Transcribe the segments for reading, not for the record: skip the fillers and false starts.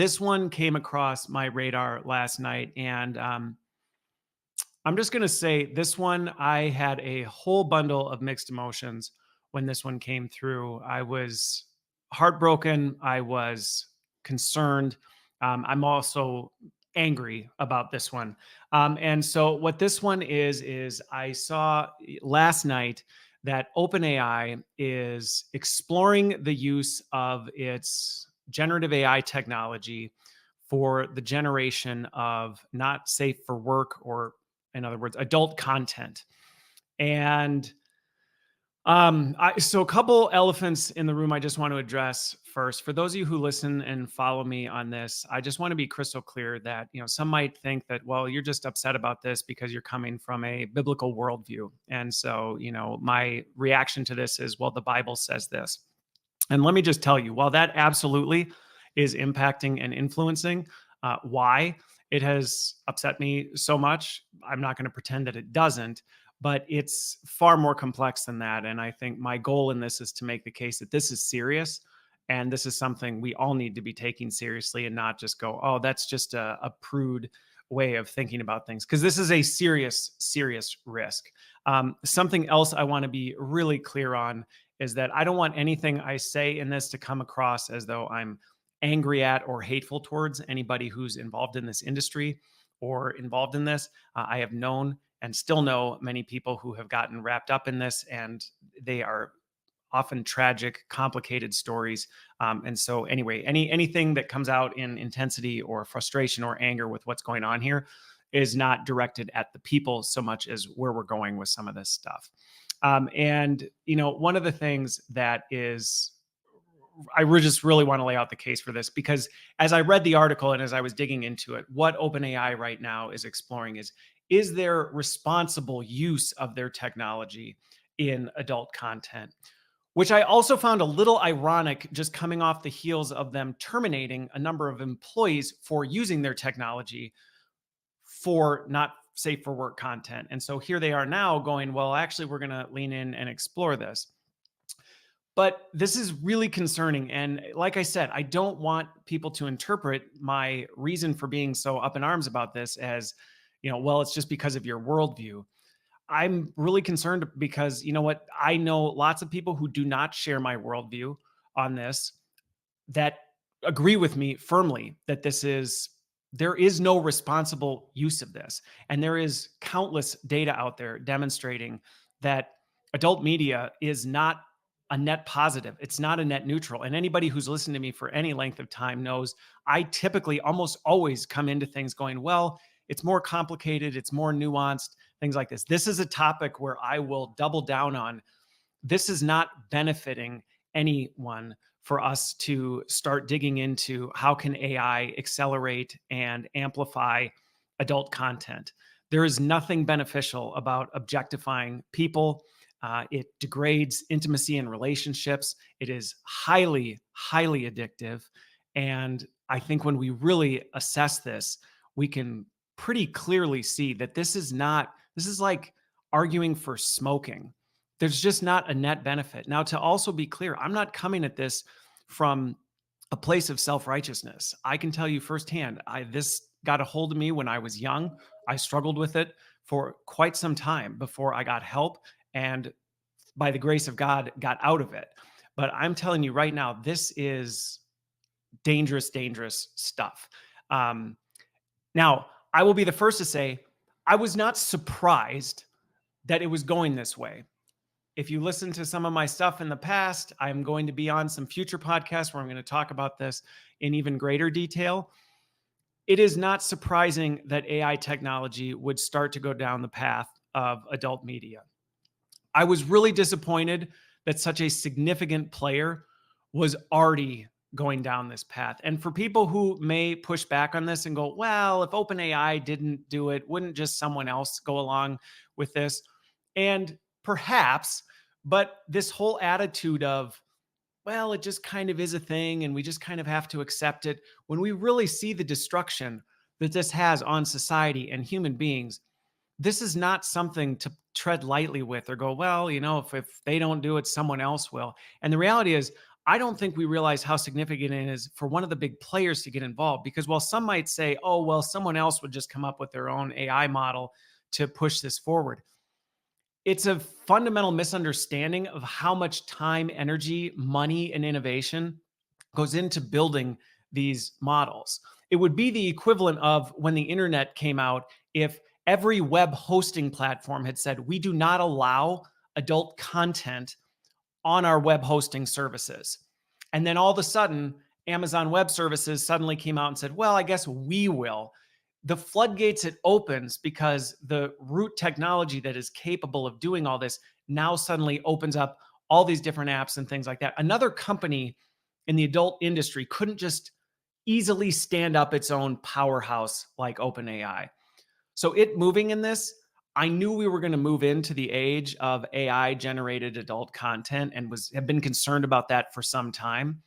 this one came across my radar last night, and I'm just going to say this one, I had a whole bundle of mixed emotions when this one came through. I was heartbroken. I was concerned. I'm also angry about this one. And so, what this one is I saw last night that OpenAI is exploring the use of its generative AI technology for the generation of not safe for work, or in other words, adult content. And so a couple elephants in the room I just want to address first. For those of you who listen and follow me on this, I just want to be crystal clear that, some might think that, well, you're just upset about this because you're coming from a biblical worldview. And so, my reaction to this is, well, the Bible says this. And let me just tell you, while that absolutely is impacting and influencing why it has upset me so much, I'm not going to pretend that it doesn't, but it's far more complex than that. And I think my goal in this is to make the case that this is serious, and this is something we all need to be taking seriously, and not just go, oh, that's just a prude way of thinking about things, because this is a serious, serious risk. Something else I want to be really clear on is that I don't want anything I say in this to come across as though I'm angry at or hateful towards anybody who's involved in this industry or involved in this. I have known and still know many people who have gotten wrapped up in this, and they are often tragic, complicated stories. And so, anyway, anything that comes out in intensity or frustration or anger with what's going on here is not directed at the people so much as where we're going with some of this stuff. And one of the things that is, I just really want to lay out the case for this, because as I read the article and as I was digging into it, what OpenAI right now is exploring is there responsible use of their technology in adult content, which I also found a little ironic, just coming off the heels of them terminating a number of employees for using their technology for not safe for work content. And so here they are now going, well, actually, we're going to lean in and explore this. But this is really concerning. And like I said, I don't want people to interpret my reason for being so up in arms about this as, well, it's just because of your worldview. I'm really concerned because, you know what? I know lots of people who do not share my worldview on this, that agree with me firmly that there is no responsible use of this. And there is countless data out there demonstrating that adult media is not a net positive. It's not a net neutral. And anybody who's listened to me for any length of time knows I typically almost always come into things going, well, it's more complicated, it's more nuanced, things like this. This is a topic where I will double down on. This is not benefiting anyone for us to start digging into how can AI accelerate and amplify adult content. There is nothing beneficial about objectifying people. It degrades intimacy and relationships. It is highly, highly addictive. And I think when we really assess this, we can pretty clearly see that this is like arguing for smoking. There's just not a net benefit. Now, to also be clear, I'm not coming at this from a place of self-righteousness. I can tell you firsthand, this got a hold of me when I was young. I struggled with it for quite some time before I got help, and by the grace of God, got out of it. But I'm telling you right now, this is dangerous, dangerous stuff. Now, I will be the first to say, I was not surprised that it was going this way. If you listen to some of my stuff in the past, I'm going to be on some future podcasts where I'm going to talk about this in even greater detail. It is not surprising that AI technology would start to go down the path of adult media. I was really disappointed that such a significant player was already going down this path. And for people who may push back on this and go, well, if OpenAI didn't do it, wouldn't just someone else go along with this? And perhaps, but this whole attitude of, well, it just kind of is a thing and we just kind of have to accept it, when we really see the destruction that this has on society and human beings, this is not something to tread lightly with or go, well, if they don't do it, someone else will. And the reality is, I don't think we realize how significant it is for one of the big players to get involved, because while some might say, oh, well, someone else would just come up with their own AI model to push this forward, it's a fundamental misunderstanding of how much time, energy, money, and innovation goes into building these models. It would be the equivalent of when the internet came out, if every web hosting platform had said, we do not allow adult content on our web hosting services. And then all of a sudden, Amazon Web Services suddenly came out and said, well, I guess we will. The floodgates it opens, because the root technology that is capable of doing all this now suddenly opens up all these different apps and things like that. Another company in the adult industry couldn't just easily stand up its own powerhouse like OpenAI. So it moving in this, I knew we were going to move into the age of AI generated adult content, and have been concerned about that for some time.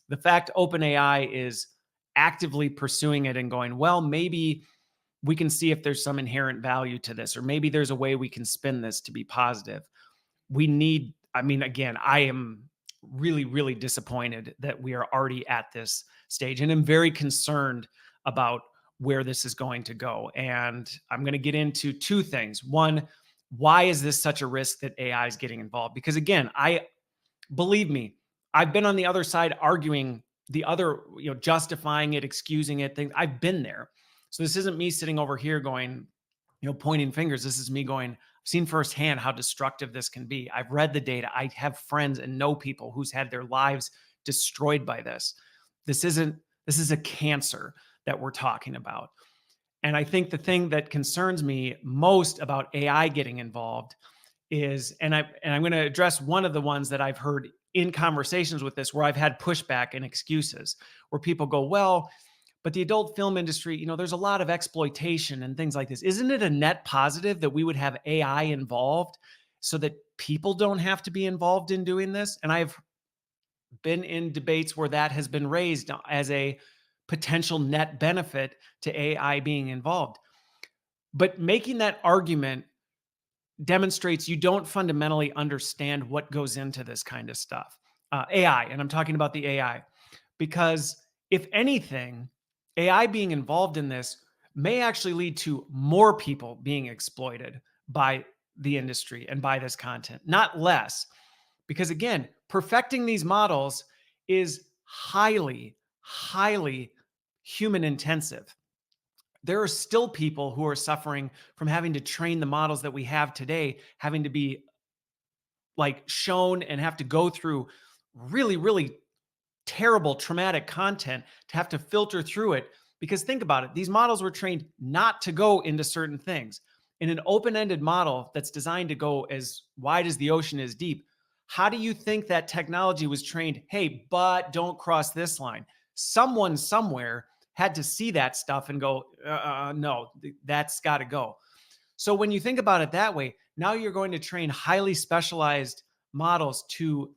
The fact OpenAI is actively pursuing it and going, well, maybe we can see if there's some inherent value to this, or maybe there's a way we can spin this to be positive. We need, I mean, again, I am really, really disappointed that we are already at this stage, and I'm very concerned about where this is going to go. And I'm going to get into two things. One, why is this such a risk that AI is getting involved? Because again, believe me, I've been on the other side arguing the other, justifying it, excusing it, things. I've been there. So this isn't me sitting over here going, pointing fingers. This is me going, I've seen firsthand how destructive this can be. I've read the data. I have friends and know people who's had their lives destroyed by this. This is a cancer that we're talking about. And I think the thing that concerns me most about AI getting involved is, and I'm going to address one of the ones that I've heard in conversations with this, where I've had pushback and excuses, where people go, well, but the adult film industry, there's a lot of exploitation and things like this. Isn't it a net positive that we would have AI involved so that people don't have to be involved in doing this? And I've been in debates where that has been raised as a potential net benefit to AI being involved. But making that argument demonstrates you don't fundamentally understand what goes into this kind of stuff. AI, and I'm talking about the AI, because if anything, AI being involved in this may actually lead to more people being exploited by the industry and by this content, not less. Because again, perfecting these models is highly, highly human intensive. There are still people who are suffering from having to train the models that we have today, having to be like shown and have to go through really, really terrible, traumatic content to have to filter through it. Because think about it, these models were trained not to go into certain things. In an open-ended model that's designed to go as wide as the ocean is deep, how do you think that technology was trained? Hey, but don't cross this line. Someone somewhere had to see that stuff and go, no, that's got to go. So when you think about it that way, now you're going to train highly specialized models to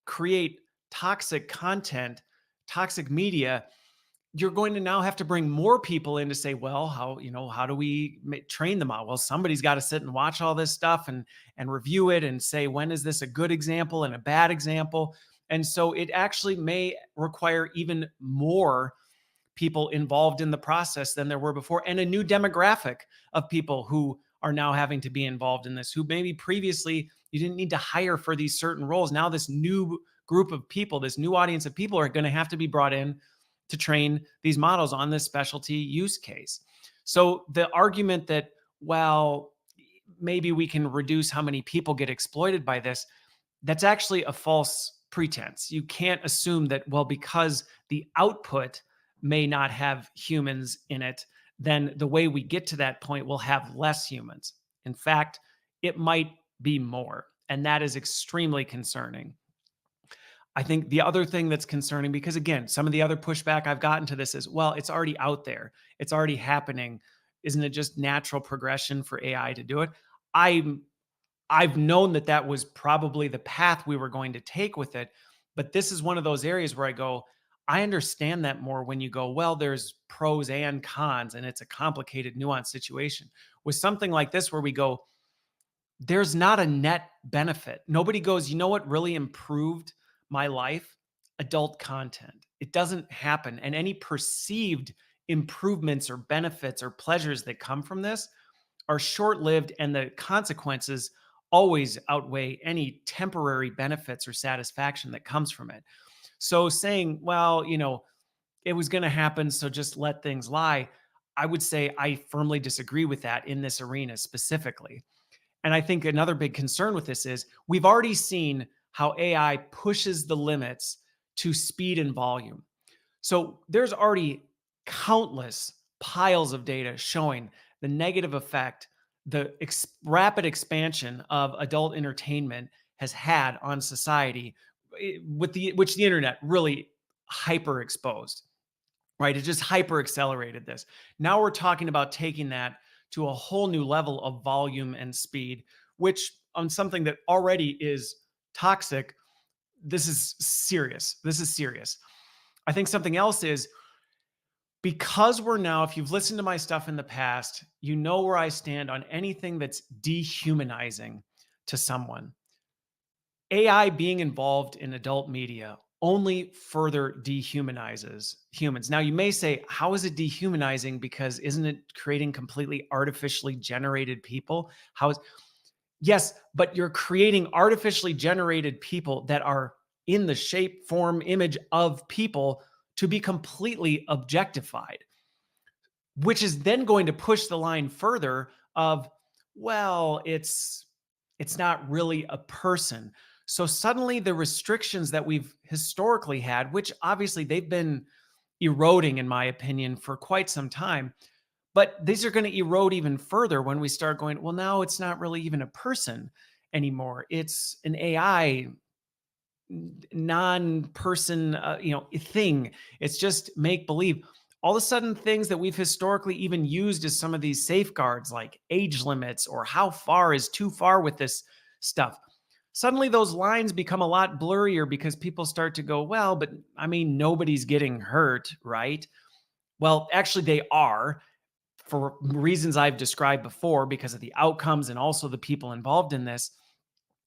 create toxic content, toxic media. You're going to now have to bring more people in to say, well, how do we train them out? Well, somebody's got to sit and watch all this stuff and review it and say, when is this a good example and a bad example? And so it actually may require even more people involved in the process than there were before, and a new demographic of people who are now having to be involved in this, who maybe previously you didn't need to hire for these certain roles. Now this new group of people, this new audience of people are going to have to be brought in to train these models on this specialty use case. So the argument that, well, maybe we can reduce how many people get exploited by this, that's actually a false pretense. You can't assume that, well, because the output may not have humans in it, then the way we get to that point will have less humans. In fact, it might be more. And that is extremely concerning. I think the other thing that's concerning, because again, some of the other pushback I've gotten to this is, well, it's already out there. It's already happening. Isn't it just natural progression for AI to do it? I've known that that was probably the path we were going to take with it. But this is one of those areas where I go, I understand that more when you go, well, there's pros and cons, and it's a complicated, nuanced situation. With something like this, where we go, there's not a net benefit. Nobody goes, you know what really improved my life adult content. It doesn't happen. And any perceived improvements or benefits or pleasures that come from this are short lived, and the consequences always outweigh any temporary benefits or satisfaction that comes from it. So saying, well, it was going to happen, so just let things lie. I would say I firmly disagree with that in this arena specifically. And I think another big concern with this is we've already seen how AI pushes the limits to speed and volume. So there's already countless piles of data showing the negative effect the rapid expansion of adult entertainment has had on society, with the which the internet really hyper exposed, right? It just hyper accelerated this. Now we're talking about taking that to a whole new level of volume and speed, which on something that already is toxic, this is serious. This is serious. I think something else is because we're now, if you've listened to my stuff in the past, you know where I stand on anything that's dehumanizing to someone. AI being involved in adult media only further dehumanizes humans. Now, you may say, how is it dehumanizing? Because isn't it creating completely artificially generated people? How is Yes, but you're creating artificially generated people that are in the shape, form, image of people to be completely objectified, which is then going to push the line further of, well, it's not really a person. So suddenly the restrictions that we've historically had, which obviously they've been eroding in my opinion for quite some time, but these are going to erode even further when we start going, well, now it's not really even a person anymore. It's an AI non-person thing. It's just make believe. All of a sudden things that we've historically even used as some of these safeguards like age limits or how far is too far with this stuff, suddenly those lines become a lot blurrier because people start to go, well, but I mean nobody's getting hurt, right? Well, actually they are, for reasons I've described before, because of the outcomes and also the people involved in this.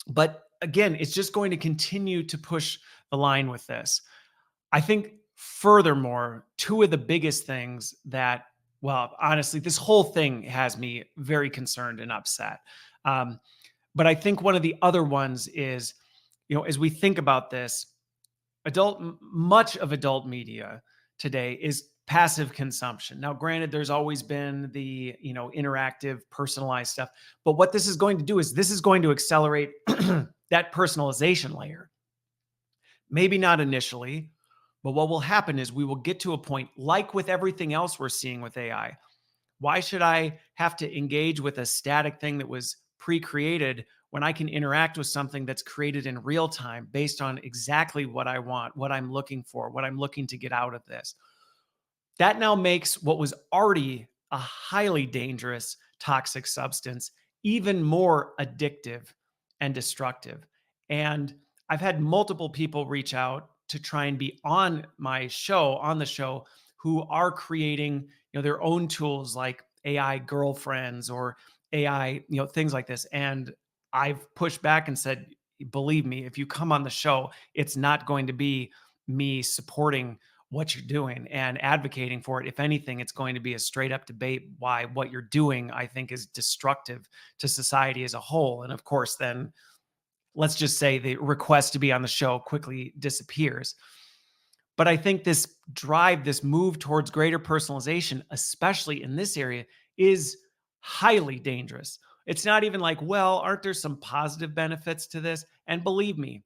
But again, it's just going to continue to push the line with this. I think, furthermore, two of the biggest things that, well, honestly, this whole thing has me very concerned and upset. Um, but I think one of the other ones is, as we think about this, much of adult media today is passive consumption. Now, granted, there's always been the, interactive, personalized stuff, but what this is going to do is this is going to accelerate that personalization layer. Maybe not initially, but what will happen is we will get to a point like with everything else we're seeing with AI. Why should I have to engage with a static thing that was pre-created when I can interact with something that's created in real time based on exactly what I want, what I'm looking for, what I'm looking to get out of this? That now makes what was already a highly dangerous toxic substance even more addictive and destructive. And I've had multiple people reach out to try and be on the show, who are creating, their own tools like AI girlfriends or AI, things like this. And I've pushed back and said, believe me, if you come on the show, it's not going to be me supporting what you're doing and advocating for it. If anything, it's going to be a straight up debate why what you're doing, I think, is destructive to society as a whole. And of course, then let's just say the request to be on the show quickly disappears. But I think this drive, this move towards greater personalization, especially in this area, is highly dangerous. It's not even like, well, aren't there some positive benefits to this? And believe me,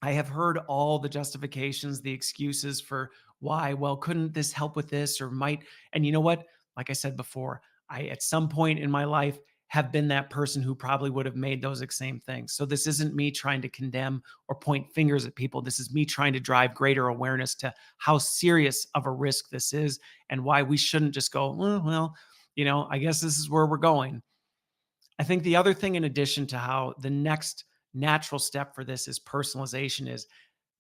I have heard all the justifications, the excuses for why, well, couldn't this help with this or might. And you know what? Like I said before, I, at some point in my life, have been that person who probably would have made those same things. So this isn't me trying to condemn or point fingers at people. This is me trying to drive greater awareness to how serious of a risk this is and why we shouldn't just go, well, I guess this is where we're going. I think the other thing, in addition to how the next natural step for this is personalization, is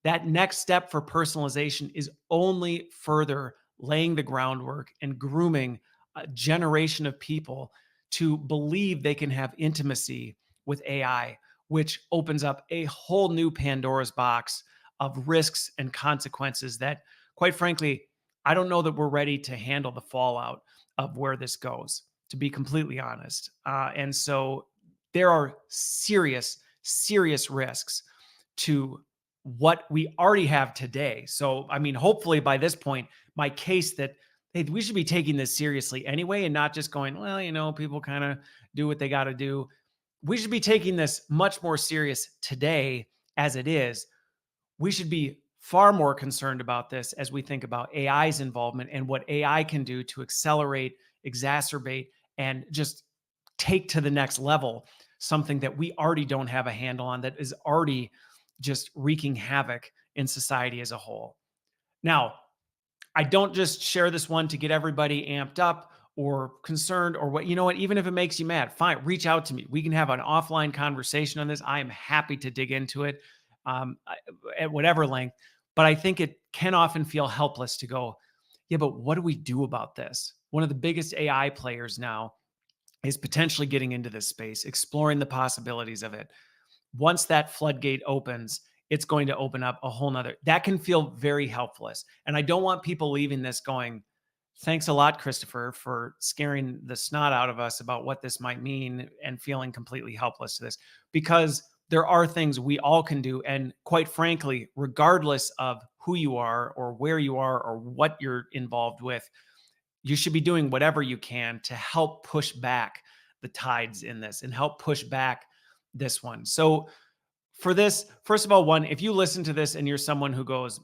that next step for personalization is only further laying the groundwork and grooming a generation of people to believe they can have intimacy with AI, which opens up a whole new Pandora's box of risks and consequences that, quite frankly, I don't know that we're ready to handle the fallout of where this goes, to be completely honest. And so there are serious, serious risks to what we already have today. So, I mean, hopefully by this point, my case that, hey, we should be taking this seriously anyway and not just going, well, people kind of do what they got to do. We should be taking this much more serious today as it is. We should be far more concerned about this as we think about AI's involvement and what AI can do to accelerate, exacerbate, and just take to the next level something that we already don't have a handle on, that is already just wreaking havoc in society as a whole. Now, I don't just share this one to get everybody amped up or concerned or what, even if it makes you mad, fine, reach out to me. We can have an offline conversation on this. I am happy to dig into it at whatever length. But I think it can often feel helpless to go, yeah, but what do we do about this? One of the biggest AI players now is potentially getting into this space, exploring the possibilities of it. Once that floodgate opens, it's going to open up a whole nother. That can feel very helpless. And I don't want people leaving this going, thanks a lot, Christopher, for scaring the snot out of us about what this might mean and feeling completely helpless to this. Because there are things we all can do. And quite frankly, regardless of who you are or where you are or what you're involved with, you should be doing whatever you can to help push back the tides in this and help push back this one. So for this, first of all, one, if you listen to this and you're someone who goes,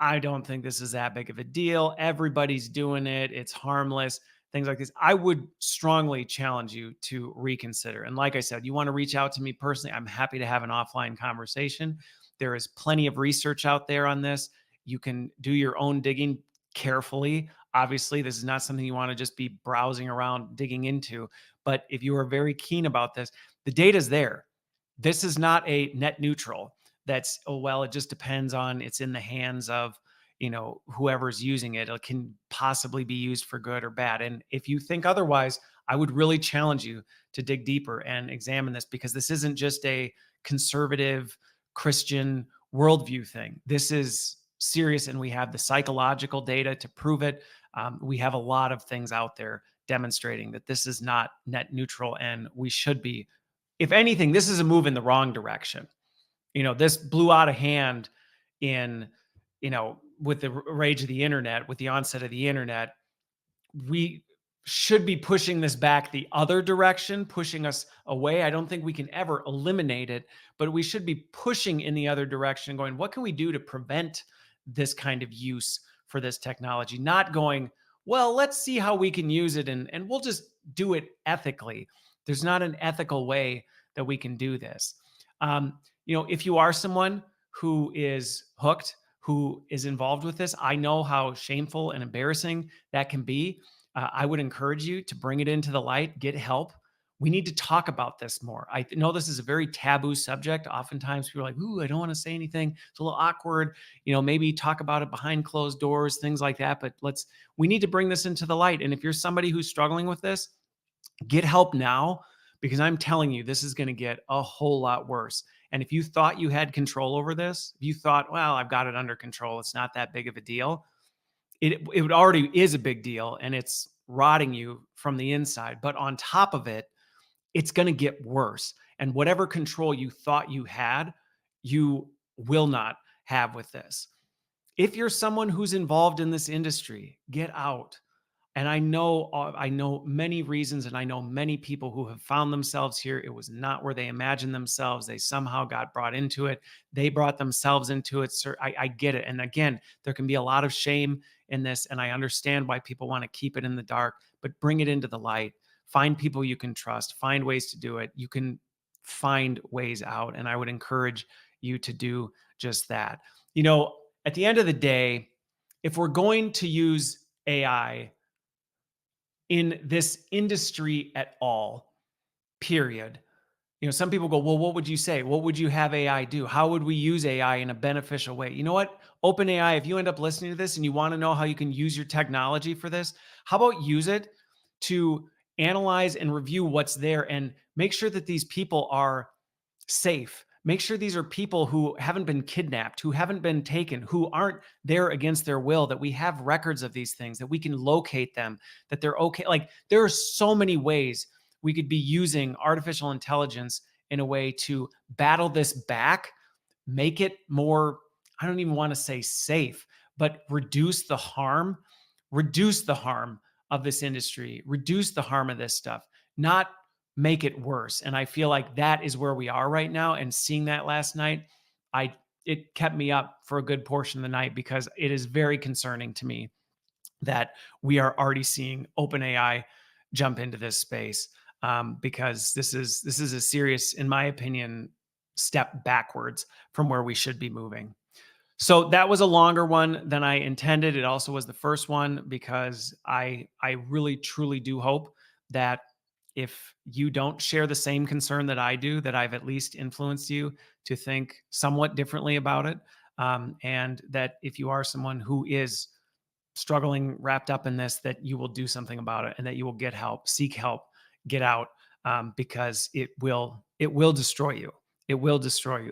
I don't think this is that big of a deal. Everybody's doing it. It's harmless. Things like this. I would strongly challenge you to reconsider. And like I said, you want to reach out to me personally, I'm happy to have an offline conversation. There is plenty of research out there on this. You can do your own digging carefully. Obviously, this is not something you want to just be browsing around digging into. But if you are very keen about this, the data's there. This is not a net neutral that's, oh well, it just depends on, it's in the hands of whoever's using it. It can possibly be used for good or bad. And if you think otherwise, I would really challenge you to dig deeper and examine this, because this isn't just a conservative Christian worldview thing. This is serious, and we have the psychological data to prove it. We have a lot of things out there demonstrating that this is not net neutral, and we should be, if anything, this is a move in the wrong direction. This blew out of hand in, with the rage of the internet, with the onset of the internet. We should be pushing this back the other direction, pushing us away. I don't think we can ever eliminate it, but we should be pushing in the other direction, going, what can we do to prevent this kind of use for this technology? Not going, well, let's see how we can use it and we'll just do it ethically. There's not an ethical way that we can do this. If you are someone who is hooked, who is involved with this, I know how shameful and embarrassing that can be. I would encourage you to bring it into the light, get help. We need to talk about this more. I know this is a very taboo subject. Oftentimes people are like, ooh, I don't want to say anything. It's a little awkward. Maybe talk about it behind closed doors, things like that. But we need to bring this into the light. And if you're somebody who's struggling with this, get help now, because I'm telling you, this is going to get a whole lot worse. And if you thought you had control over this, if you thought, well, I've got it under control, it's not that big of a deal, it already is a big deal, and it's rotting you from the inside. But on top of it, it's going to get worse. And whatever control you thought you had, you will not have with this. If you're someone who's involved in this industry, get out. And I know many reasons, and I know many people who have found themselves here. It was not where they imagined themselves. They somehow got brought into it. They brought themselves into it. Sir, I get it. And again, there can be a lot of shame in this, and I understand why people want to keep it in the dark, but bring it into the light. Find people you can trust. Find ways to do it. You can find ways out, and I would encourage you to do just that. At the end of the day, if we're going to use AI in this industry at all, period. Some people go, well, what would you say? What would you have AI do? How would we use AI in a beneficial way? You know what? OpenAI, if you end up listening to this and you want to know how you can use your technology for this, how about use it to analyze and review what's there and make sure that these people are safe. Make sure these are people who haven't been kidnapped, who haven't been taken, who aren't there against their will, that we have records of these things, that we can locate them, that they're okay. Like, there are so many ways we could be using artificial intelligence in a way to battle this back, make it more, I don't even want to say safe, but reduce the harm of this industry, reduce the harm of this stuff, not make it worse. And I feel like that is where we are right now. And seeing that last night, I it kept me up for a good portion of the night, because it is very concerning to me that we are already seeing OpenAI jump into this space, because this is a serious, in my opinion, step backwards from where we should be moving. So that was a longer one than I intended. It also was the first one, because I really truly do hope that if you don't share the same concern that I do, that I've at least influenced you to think somewhat differently about it. And that if you are someone who is struggling wrapped up in this, that you will do something about it, and that you will get help, seek help, get out, because it will destroy you. It will destroy you.